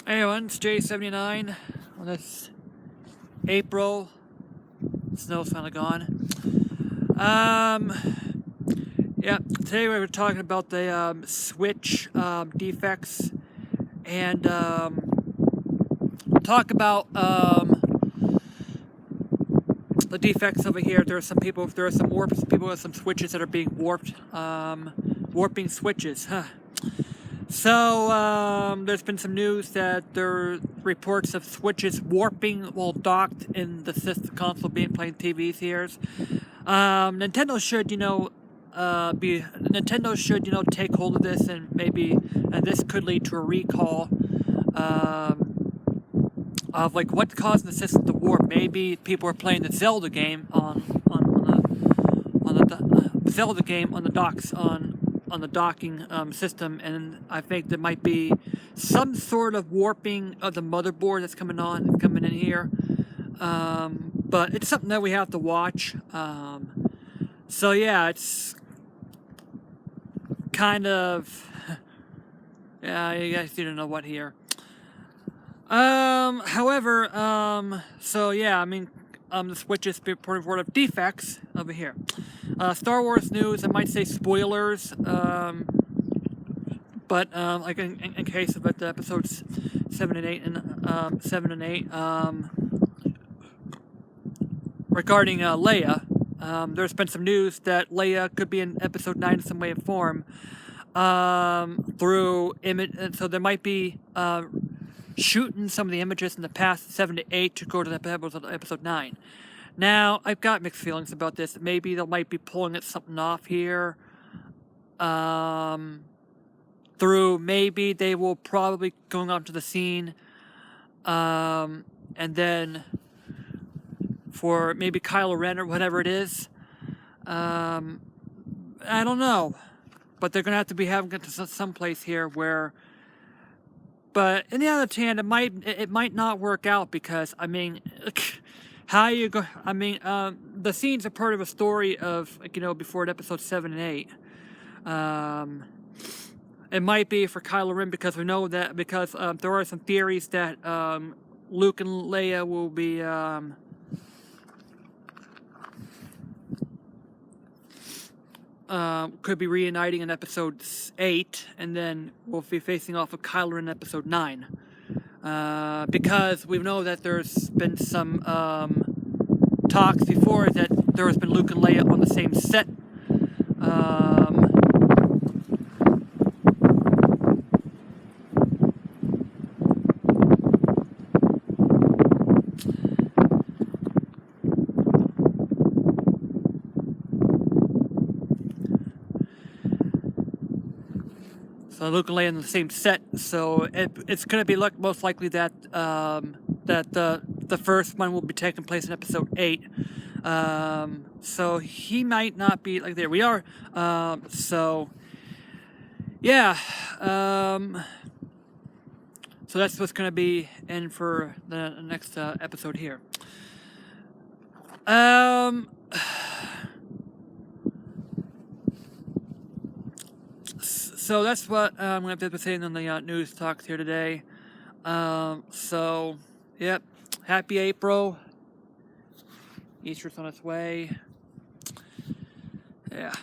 Hey everyone, it's J79 on this April. Snow's finally gone. Yeah, today we were talking about the Switch defects and talk about the defects over here. There are some people with some switches that are being warped, warping switches. Huh. So, there's been some news that there are reports of switches warping while docked in the system console being playing TVs here. Nintendo should, take hold of this and this could lead to a recall, of like what's causing the system to warp. Maybe people are playing the Zelda game on the Zelda game on the docks on the docking system, and I think there might be some sort of warping of the motherboard that's coming in here. But it's something that we have to watch. So yeah, it's kind of yeah, you guys don't know what here. However, so yeah, I mean, the Switch is reporting word of defects over here. Star Wars news, I might say spoilers, but like in case of the episodes 7 and 8 regarding Leia, there's been some news that Leia could be in episode 9 in some way or form, through image, and so there might be shooting some of the images in the past 7 to 8 to go to the episode 9. Now, I've got mixed feelings about this. Maybe they might be pulling something off here. Through maybe they will probably going onto the scene, and then for maybe Kylo Ren or whatever it is. I don't know, but they're gonna have to be having it to some place here where. But in the other hand, it might not work out because I mean. How you go? I mean, the scenes are part of a story of, before episode 7 and 8. It might be for Kylo Ren because we know that there are some theories that Luke and Leia will be could be reuniting in episode 8, and then we'll be facing off with Kylo Ren in episode 9. Because we know that there's been some talks before that there has been Luke and Leia on the same set. So Luke and Leia on the same set, so it's going to be most likely that the first one will be taking place in episode 8. So he might not be like there. We are. So yeah. So that's what's going to be in for the next episode here. So that's what I'm going to be saying on the news talks here today. So, yep. Happy April. Easter's on its way. Yeah.